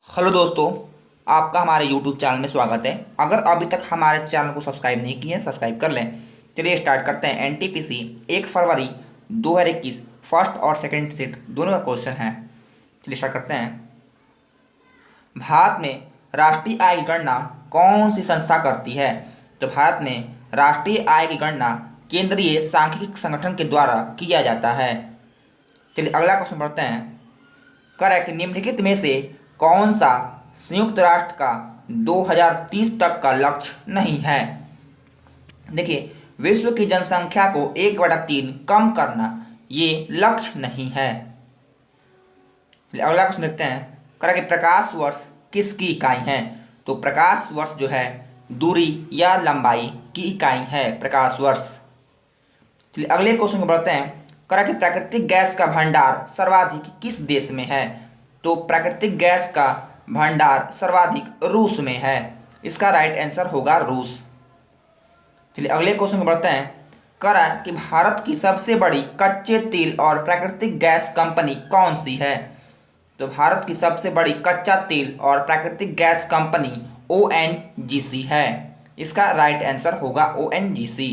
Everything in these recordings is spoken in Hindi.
हेलो दोस्तों, आपका हमारे यूट्यूब चैनल में स्वागत है। अगर अभी तक हमारे चैनल को सब्सक्राइब नहीं किए हैं, सब्सक्राइब कर लें। चलिए स्टार्ट करते हैं। एनटीपीसी 1 फरवरी 2021 फर्स्ट और सेकंड सेट दोनों का क्वेश्चन है। चलिए स्टार्ट करते हैं। भारत में राष्ट्रीय आय की गणना कौन सी संस्था करती है? तो भारत में राष्ट्रीय आय की गणना केंद्रीय सांख्यिकी संगठन के द्वारा किया जाता है। चलिए अगला क्वेश्चन पढ़ते हैं। करेक्ट, निम्नलिखित में से कौन सा संयुक्त राष्ट्र का 2030 तक का लक्ष्य नहीं है? देखिए, विश्व की जनसंख्या को 1/3 कम करना ये लक्ष्य नहीं है। अगला क्वेश्चन देखते हैं। करेक्ट, प्रकाश वर्ष किसकी इकाई है? तो प्रकाश वर्ष जो है दूरी या लंबाई की इकाई है, प्रकाश वर्ष। चलिए अगले क्वेश्चन को बढ़ते हैं। करेक्ट, प्राकृतिक गैस का भंडार सर्वाधिक किस देश में है? तो प्राकृतिक गैस का भंडार सर्वाधिक रूस में है। इसका राइट आंसर होगा रूस। चलिए अगले क्वेश्चन को बढ़ते हैं। करा कि भारत की सबसे बड़ी कच्चे तेल और प्राकृतिक गैस कंपनी कौन सी है? तो भारत की सबसे बड़ी कच्चा तेल और प्राकृतिक गैस कंपनी ओएनजीसी है। इसका राइट आंसर होगा ओएनजीसी।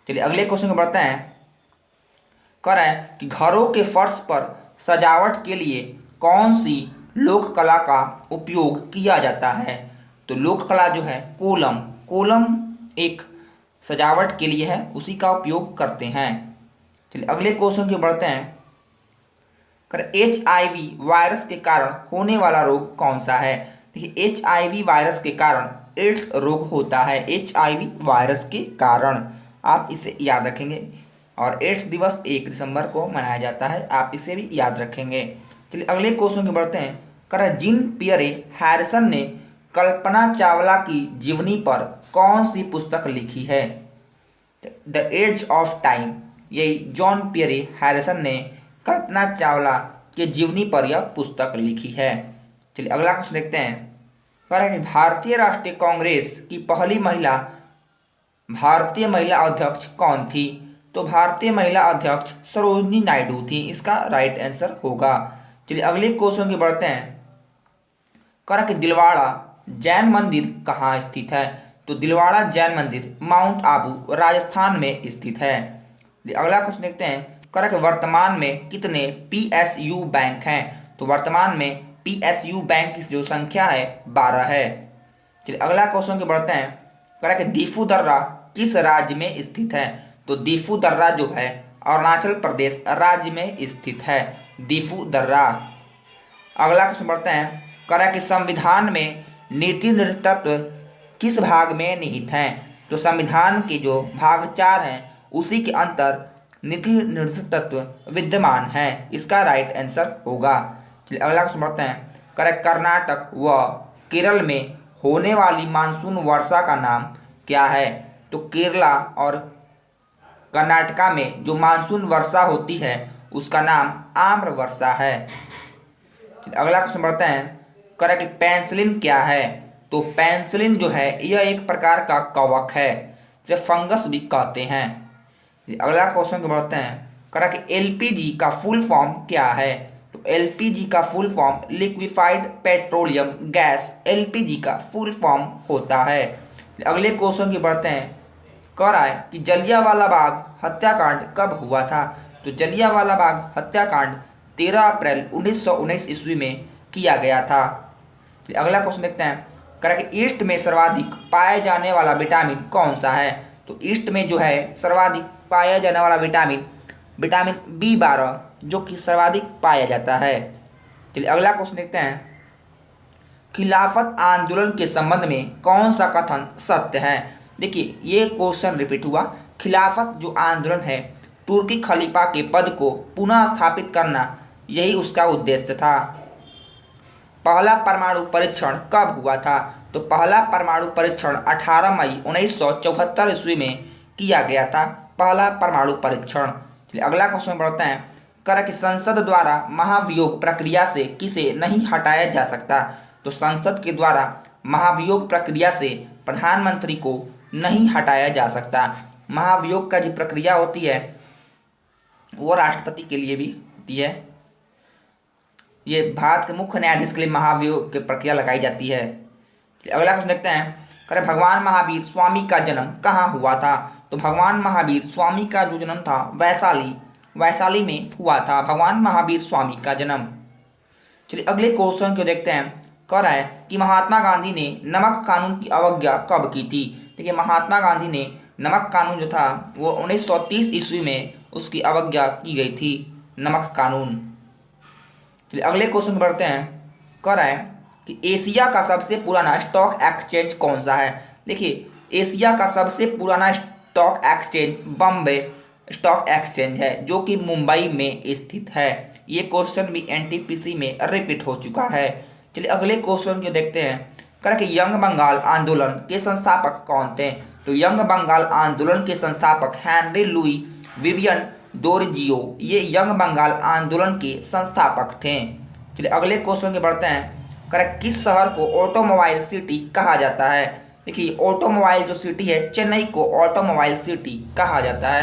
चलिए अगले क्वेश्चन को बढ़ते हैं। करें कि घरों के फर्श पर सजावट के लिए कौन सी लोक कला का उपयोग किया जाता है? तो लोक कला जो है कोलम, कोलम एक सजावट के लिए है, उसी का उपयोग करते हैं। चलिए अगले क्वेश्चन की बढ़ते हैं। कर HIV वायरस के कारण होने वाला रोग कौन सा है? देखिए, HIV वायरस के कारण एड्स रोग होता है। HIV वायरस के कारण, आप इसे याद रखेंगे। और एड्स दिवस 1 दिसंबर को मनाया जाता है, आप इसे भी याद रखेंगे। चलिए अगले क्वेश्चन की बढ़ते हैं। कर जीन पियरे हैरिसन ने कल्पना चावला की जीवनी पर कौन सी पुस्तक लिखी है? The age of time. यही जॉन पियरे हैरिसन ने कल्पना चावला के जीवनी पर यह पुस्तक लिखी है। चलिए अगला क्वेश्चन देखते हैं। कह रहा है कि भारतीय राष्ट्रीय कांग्रेस की पहली महिला भारतीय महिला अध्यक्ष कौन थी? तो भारतीय महिला अध्यक्ष सरोजिनी नायडू थी। इसका राइट आंसर होगा। चलिए अगले क्वेश्चन की बढ़ते हैं। कह रहा कि दिलवाड़ा जैन मंदिर कहाँ स्थित है? तो दिलवाड़ा जैन मंदिर माउंट आबू राजस्थान में स्थित है। अगला क्वेश्चन देखते हैं। कह रहा कि वर्तमान में कितने PSU बैंक हैं? तो वर्तमान में PSU बैंक की जो संख्या है 12 है। चलिए अगला क्वेश्चन की बढ़ते हैं। कह रहा कि दीफू दर्रा किस राज्य में स्थित है? तो दीफू दर्रा जो है अरुणाचल प्रदेश राज्य में स्थित है, दीफू दर्रा। अगला क्वेश्चन बढ़ते हैं। कह रहा कि संविधान में नीति निर्देशक किस भाग में निहित हैं? तो संविधान के जो भाग 4 हैं उसी के अंतर नीति निर्देशक तत्व विद्यमान है। इसका राइट आंसर होगा। चलिए अगला क्वेश्चन बढ़ते हैं। कह रहा कर्नाटक व केरल में होने वाली मानसून वर्षा का नाम क्या है? तो केरला और कर्नाटका में जो मानसून वर्षा होती है उसका नाम आम्र वर्षा है। अगला क्वेश्चन बढ़ते हैं। कह रहा कि पेंसिलिन क्या है? तो पेंसिलिन जो है यह एक प्रकार का कवक है, जिसे फंगस भी कहते हैं। अगला क्वेश्चन को बढ़ते हैं। कह रहा कि LPG का फुल फॉर्म क्या है? तो LPG का full form liquefied petroleum gas LPG का फुल फॉर्म होता है। अगले क्वेश्चन की बढ़ते हैं। कह रहा है कि जलियांवाला बाग हत्याकांड कब हुआ था? तो जलियांवाला बाग हत्याकांड 13 अप्रैल 1919 ईस्वी में किया गया था। अगला क्वेश्चन देखते हैं। कह रहा है कि ईस्ट में सर्वाधिक पाया जाने वाला विटामिन कौन सा है? तो ईस्ट में जो है सर्वाधिक पाया जाने वाला विटामिन विटामिन B12 जो कि सर्वाधिक पाया जाता है। चलिए अगला क्वेश्चन देखते हैं। खिलाफत आंदोलन के संबंध में कौन सा कथन सत्य है? देखिए, ये क्वेश्चन रिपीट हुआ। खिलाफत जो आंदोलन है, तुर्की खलीफा के पद को पुनः स्थापित करना, यही उसका उद्देश्य था। पहला परमाणु परीक्षण कब हुआ था? तो पहला परमाणु परीक्षण 18 मई 1974 ईस्वी में किया गया था, पहला परमाणु परीक्षण। चलिए अगला क्वेश्चन बढ़ते हैं। कह कि संसद द्वारा महाभियोग प्रक्रिया से किसे नहीं हटाया जा सकता? तो संसद के द्वारा महाभियोग प्रक्रिया से प्रधानमंत्री को नहीं हटाया जा सकता। महाभियोग का जो प्रक्रिया होती है वो राष्ट्रपति के लिए भी होती है। ये भारत के मुख्य न्यायाधीश के लिए महाभियोग की प्रक्रिया लगाई जाती है। अगला क्वेश्चन देखते हैं, करे भगवान महावीर स्वामी का जन्म कहाँ हुआ था? तो भगवान महावीर स्वामी का जो जन्म था वैशाली में हुआ था भगवान महावीर स्वामी का जन्म। चलिए अगले क्वेश्चन को देखते हैं, कह रहा है कि महात्मा गांधी ने नमक कानून की अवज्ञा कब की थी? देखिए महात्मा गांधी ने नमक कानून जो था वो 1930 ईस्वी में उसकी अवज्ञा की गई थी, नमक कानून। चलिए अगले क्वेश्चन बढ़ते हैं, कह रहा है कि एशिया का सबसे पुराना स्टॉक एक्सचेंज कौन सा है? देखिए एशिया का सबसे पुराना stock exchange Bombay stock exchange है जो कि मुंबई में स्थित है। ये क्वेश्चन भी एनटीपीसी में रिपीट हो चुका है। चलिए अगले क्वेश्चन को देखते हैं, कह कि यंग बंगाल आंदोलन के संस्थापक कौन थे? तो यंग बंगाल आंदोलन के संस्थापक हेनरी लुई विवियन डोरजियो, ये यंग बंगाल आंदोलन के संस्थापक थे। चलिए अगले क्वेश्चन के बढ़ते हैं, करेक्ट किस शहर को ऑटोमोबाइल सिटी कहा जाता है? देखिए ऑटोमोबाइल जो सिटी है चेन्नई को ऑटोमोबाइल सिटी कहा जाता है,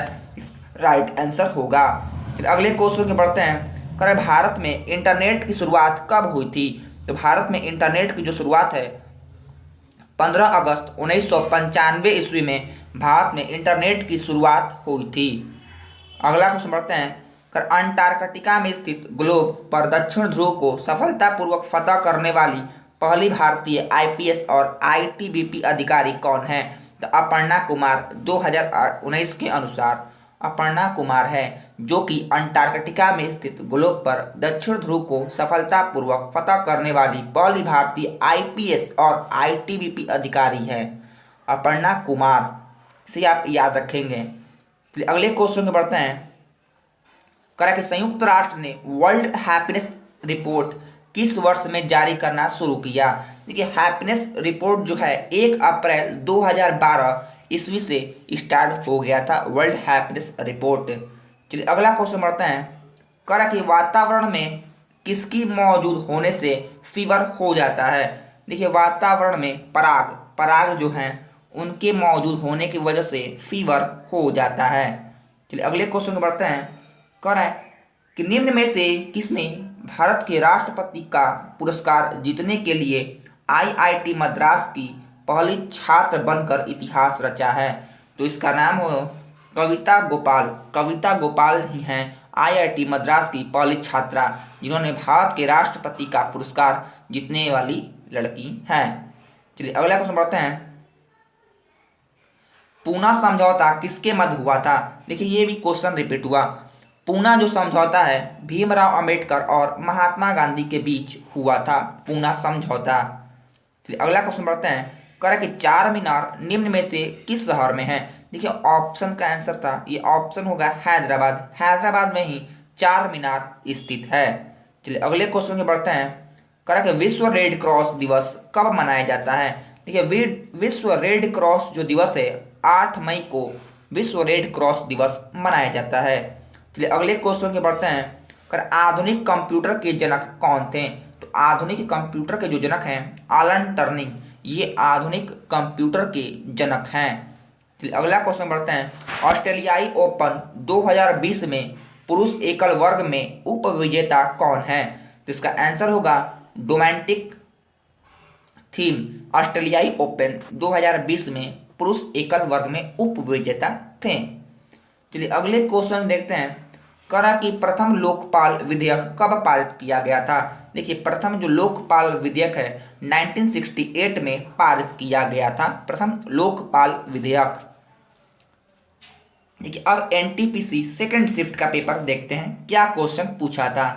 राइट आंसर होगा। फिर अगले क्वेश्चन के बढ़ते हैं, करें भारत में इंटरनेट की शुरुआत कब हुई थी? तो भारत में इंटरनेट की जो शुरुआत है 15 अगस्त 1995 ईस्वी में भारत में इंटरनेट की शुरुआत हुई थी। अगला क्वेश्चन बढ़ते हैं, कर अंटार्कटिका में स्थित ग्लोब पर दक्षिण ध्रुव को सफलतापूर्वक फतह करने वाली पहली भारतीय आईपीएस और आईटीबीपी अधिकारी कौन है? तो अपर्णा कुमार 2019 के अनुसार अपर्णा कुमार है जो कि अंटार्कटिका में स्थित ग्लोब पर दक्षिण ध्रुव को सफलतापूर्वक फतह करने वाली पहली भारतीय आईपीएस और आईटीबीपी अधिकारी है, अपर्णा कुमार, इसे आप याद रखेंगे। तो अगले क्वेश्चन में बढ़ते हैं, करा कि संयुक्त राष्ट्र ने वर्ल्ड हैप्पीनेस रिपोर्ट किस वर्ष में जारी करना शुरू किया? देखिए हैप्पीनेस रिपोर्ट जो है 1 अप्रैल 2012 ईस्वी से स्टार्ट हो गया था वर्ल्ड हैप्पीनेस रिपोर्ट। चलिए अगला क्वेश्चन बढ़ते हैं, करा कि वातावरण में किसकी मौजूद होने से फीवर हो जाता है? देखिए वातावरण में पराग जो हैं उनके मौजूद होने की वजह से फीवर हो जाता है। चलिए अगले क्वेश्चन बढ़ते हैं, कह रहा है कि निम्न में से किसने भारत के राष्ट्रपति का पुरस्कार जीतने के लिए आईआईटी मद्रास की पहली छात्र बनकर इतिहास रचा है? तो इसका नाम हो कविता गोपाल ही हैं आईआईटी मद्रास की पहली छात्रा जिन्होंने भारत के राष्ट्रपति का पुरस्कार जीतने वाली लड़की हैं। चलिए अगला क्वेश्चन बढ़ते हैं, पूना समझौता किसके मध्य हुआ था? देखिए ये भी क्वेश्चन रिपीट हुआ। पूना जो समझौता है भीमराव अंबेडकर और महात्मा गांधी के बीच हुआ था, पूना समझौता। चलिए अगला क्वेश्चन बढ़ते हैं, कह रहा है कि चार मीनार निम्न में से किस शहर में है? देखिए ऑप्शन का आंसर था, ये ऑप्शन होगा हैदराबाद में ही चार मीनार स्थित है। चलिए अगले क्वेश्चन में बढ़ते हैं, कह रहा है कि विश्व रेड क्रॉस दिवस कब मनाया जाता है? देखिए विश्व रेड क्रॉस जो दिवस है 8 मई को विश्व रेड क्रॉस दिवस मनाया जाता है। चलिए अगले क्वेश्चन के बढ़ते हैं, कर आधुनिक कंप्यूटर के जनक कौन थे? तो आधुनिक कंप्यूटर के जो जनक हैं एलन टर्निंग, ये आधुनिक कंप्यूटर के जनक हैं। चलिए अगला क्वेश्चन बढ़ते हैं, ऑस्ट्रेलियाई ओपन 2020 में पुरुष एकल वर्ग में उप विजेता कौन है? तो इसका आंसर होगा डोमेस्टिक थीम। ऑस्ट्रेलियाई ओपन 2020 में पुरुष एकल वर्ग में उप विजेता थे। चलिए अगले क्वेश्चन देखते हैं, करा कि प्रथम लोकपाल विधेयक कब पारित किया गया था? देखिए प्रथम जो लोकपाल विधेयक है 1968 में पारित किया गया था, प्रथम लोकपाल विधेयक। देखिए अब एनटीपीसी सेकंड शिफ्ट का पेपर देखते हैं क्या क्वेश्चन पूछा था।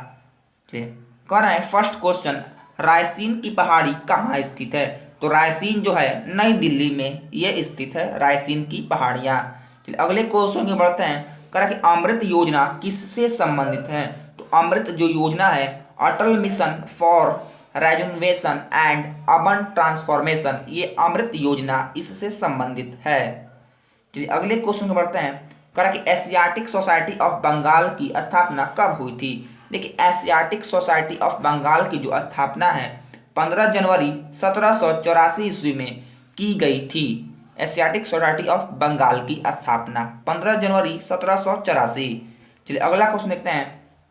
चलिए कह रहा है फर्स्ट क्वेश्चन, रायसीन की पहाड़ी कहाँ स्थित है? तो रायसीन जो है नई दिल्ली में ये स्थित है, रायसीन की पहाड़ियाँ। चलिए अगले क्वेश्चन में बढ़ते हैं, करा कि अमृत योजना किससे संबंधित है? तो अमृत जो योजना है Atal mission for rejuvenation and urban transformation, ये अमृत योजना इससे संबंधित है। चलिए अगले क्वेश्चन में बढ़ते हैं, करा कि एशियाटिक सोसाइटी ऑफ बंगाल की स्थापना कब हुई थी? देखिए एशियाटिक सोसाइटी ऑफ बंगाल की जो स्थापना है 15 जनवरी 1784 ईस्वी में की गई थी। एशियाटिक सोसाइटी ऑफ बंगाल की स्थापना 15 जनवरी 1784। चलिए अगला क्वेश्चन देखते हैं,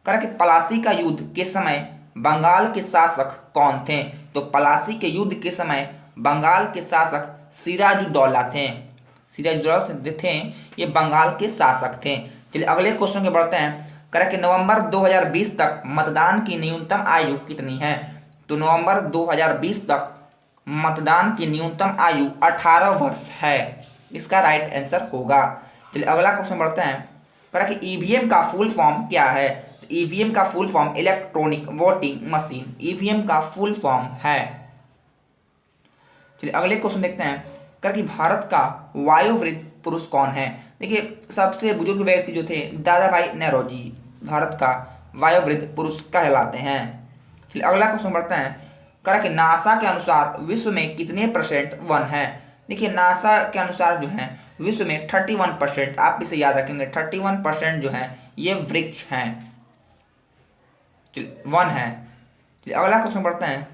करा कि पलासी का युद्ध के समय बंगाल के शासक कौन थे? तो पलासी के युद्ध के समय बंगाल के शासक सिराजुद्दौला थे। सिराजुद्दौला थे, ये बंगाल के शासक थे। चलिए अगले क्वेश्चन के बढ़ते हैं। करें कि नवंबर 2020 तक मतदान की न्यूनतम आयु कितनी है? तो नवंबर 2020 तक मतदान की न्यूनतम आयु 18 वर्ष है। इसका राइट आंसर होगा। चलिए अगला क्वेश्चन बढ़ते हैं। करें कि ईवीएम का फुल फॉर्म क्या है? तो ईवीएम का full form electronic voting machine EVM का फुल फॉर्म है। चलिए अगले क्वेश्चन देखते हैं। करें कि भारत का वायुवृद्ध पुरुष कौन है? देखिए सबसे बुजुर्ग व्यक्ति जो थे दादा भाई नौरोजी भारत का वायुवृद्ध पुरुष कहलाते हैं। चलिए अगला क्वेश्चन बढ़ते हैं। करें कि नासा के अनुसार विश्व में कितने % वन है? देखिए नासा के अनुसार जो है विश्व में 31%, आप इसे याद रखेंगे, 31% जो है ये वृक्ष हैं, वन है। चलिए अगला क्वेश्चन बढ़ते हैं।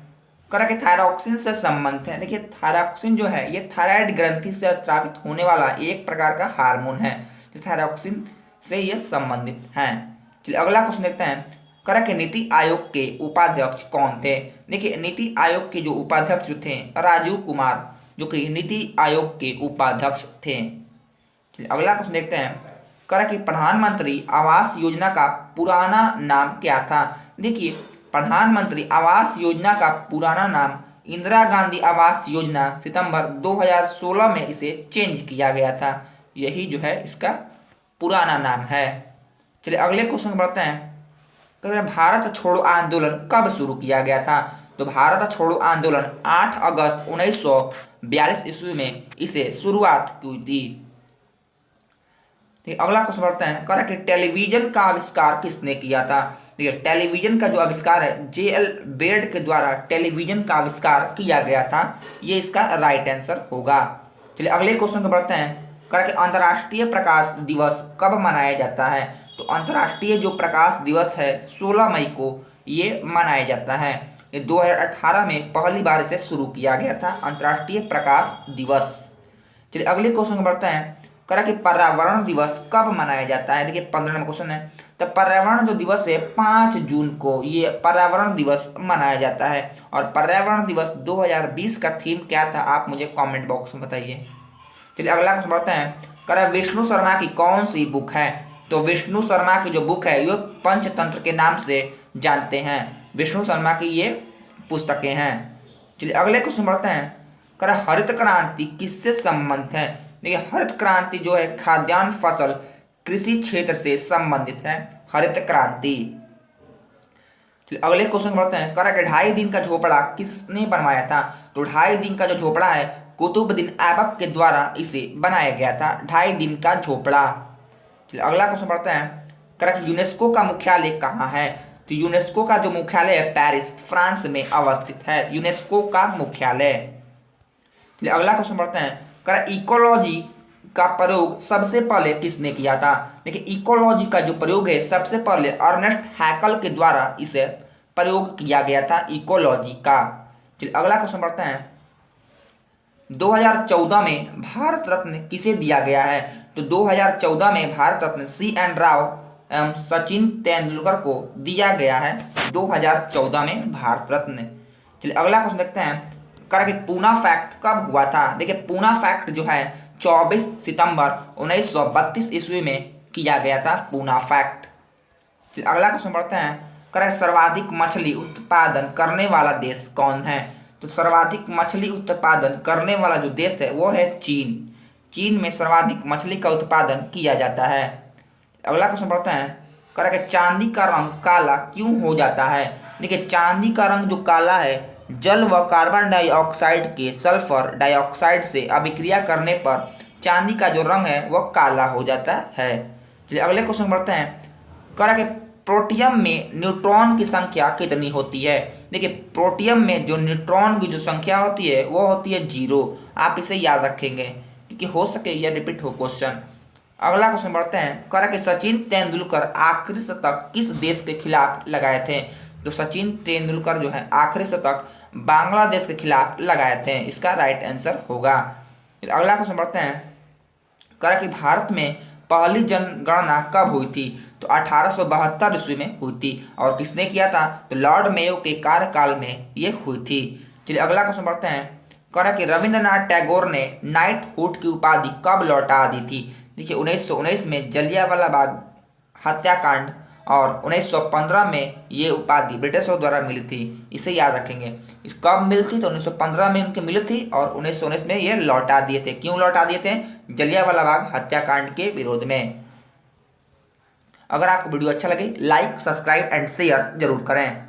करें कि थायरॉक्सिन से संबंधित है। देखिए थायरॉक्सिन जो है ये थायराइड ग्रंथि से स्रावित होने वाला एक प्रकार का हार्मोन है। तो थायरॉक्सिन से ये संबंधित है। चलिए अगला क्वेश्चन देखते हैं। करें कि नीति आयोग के उपाध्यक्ष कौन थे? देखिए नीति आयोग के जो उपाध्यक्ष जो थे राजीव कुमार, जो कि नीति आयोग के उपाध्यक्ष थे। चलिए अगला क्वेश्चन देखते हैं। करें कि प्रधानमंत्री आवास योजना का पुराना नाम क्या था? देखिए प्रधानमंत्री आवास योजना का पुराना नाम इंदिरा गांधी आवास योजना सितंबर 2016 में इसे चेंज किया गया था। यही जो है इसका पुराना नाम है। चलिए अगले क्वेश्चन बढ़ते हैं। भारत छोड़ो आंदोलन कब शुरू किया गया था? तो भारत छोड़ो आंदोलन 8 अगस्त 1942 ईस्वी में इसे शुरुआत की थी। अगला क्वेश्चन बढ़ते हैं। करें कि टेलीविजन का आविष्कार किसने किया था? देखिए टेलीविजन का जो आविष्कार है JL बेड के द्वारा टेलीविजन का आविष्कार किया गया था। ये इसका राइट आंसर होगा। चलिए अगले क्वेश्चन को बढ़ते हैं। करें कि अंतर्राष्ट्रीय प्रकाश दिवस कब मनाया जाता है? तो अंतर्राष्ट्रीय जो प्रकाश दिवस है 16 मई को ये मनाया जाता है। ये 2018 में पहली बार इसे शुरू किया गया था, अंतर्राष्ट्रीय प्रकाश दिवस। चलिए अगले क्वेश्चन को बढ़ते हैं। करें कि पर्यावरण दिवस कब मनाया जाता है? देखिए 15 नंबर क्वेश्चन है। तो पर्यावरण जो दिवस है 5 जून को ये पर्यावरण दिवस मनाया जाता है। और पर्यावरण दिवस 2020 का थीम क्या था आप मुझे कमेंट बॉक्स में बताइए। चलिए अगला क्वेश्चन बढ़ते हैं। करें विष्णु शर्मा की कौन सी बुक है? तो विष्णु शर्मा की जो बुक है ये पंचतंत्र के नाम से जानते हैं। विष्णु शर्मा की ये पुस्तकें हैं। चलिए अगले क्वेश्चन बढ़ते हैं। करें हरित क्रांति किससे संबंधित है? देखिए हरित क्रांति जो है खाद्यान्न फसल कृषि क्षेत्र से संबंधित है, हरित क्रांति। चलिए अगले क्वेश्चन बढ़ते हैं। करें कि 2.5 दिन का झोपड़ा किसने बनवाया था? तो 2.5 दिन का जो झोपड़ा है कुतुबुद्दीन ऐबक के द्वारा इसे बनाया गया था, 2.5 दिन का झोपड़ा। चलिए अगला क्वेश्चन बढ़ते हैं। करें कि यूनेस्को का मुख्यालय कहाँ है? तो यूनेस्को का जो मुख्यालय है पेरिस फ्रांस में अवस्थित है, यूनेस्को का मुख्यालय। चलिए अगला क्वेश्चन बढ़ते हैं। करें इकोलॉजी का प्रयोग सबसे पहले किसने किया था? देखिए इकोलॉजी का जो प्रयोग है सबसे पहले अर्नेस्ट हैकल के द्वारा इसे प्रयोग किया गया था, इकोलॉजी का। चलिए अगला क्वेश्चन बढ़ते हैं। 2014 में भारत रत्न किसे दिया गया है? तो 2014 में भारत रत्न CN राव एवं सचिन तेंदुलकर को दिया गया है, 2014 में भारत रत्न। चलिए अगला क्वेश्चन देखते हैं। करें कि पूना फैक्ट कब हुआ था? देखिए पूना फैक्ट जो है 24 सितंबर 1932 ईस्वी में किया गया था, पूना फैक्ट। चलिए अगला क्वेश्चन बढ़ते हैं। करें सर्वाधिक मछली उत्पादन करने वाला देश कौन है? तो सर्वाधिक मछली उत्पादन करने वाला जो देश है वो है चीन। चीन में सर्वाधिक मछली का उत्पादन किया जाता है। अगला क्वेश्चन बढ़ते हैं। करें कि चांदी का रंग काला क्यों हो जाता है? देखिए चांदी का रंग जो काला है जल व कार्बन डाइऑक्साइड के सल्फर डाइऑक्साइड से अभिक्रिया करने पर चांदी का जो रंग है वह काला हो जाता है। चलिए अगले क्वेश्चन बढ़ते हैं। करें कि प्रोटियम में न्यूट्रॉन की संख्या कितनी होती है? देखिए प्रोटियम में जो न्यूट्रॉन की जो संख्या होती है वो होती है 0। आप इसे याद रखेंगे क्योंकि हो सके यह रिपीट हो क्वेश्चन। अगला क्वेश्चन बढ़ते हैं। करें कि सचिन तेंदुलकर आखिरी शतक किस देश के खिलाफ लगाए थे? तो सचिन तेंदुलकर जो है आखिरी शतक बांग्लादेश के खिलाफ लगाए थे, इसका राइट आंसर होगा। अगला क्वेश्चन बढ़ते हैं। करें कि भारत में पहली जनगणना कब हुई थी? तो 1872 ईस्वी में हुई थी। और किसने किया था? तो लॉर्ड मेयो के कार्यकाल में ये हुई थी। चलिए अगला क्वेश्चन पढ़ते हैं। कह रहा है कि रविंद्रनाथ टैगोर ने नाइटहुड की उपाधि कब लौटा दी थी? देखिए 1919 में जलियांवाला बाग हत्याकांड और 1915 में ये उपाधि ब्रिटिशों द्वारा मिली थी। इसे याद रखेंगे। इस कब मिली थी? तो 1915 में इनके मिली थी और 1919 में ये लौटा दिए थे। क्यों लौटा दिए थे? जलियांवाला बाग हत्याकांड के विरोध में। अगर आपको वीडियो अच्छा लगे लाइक, सब्सक्राइब एंड शेयर जरूर करें।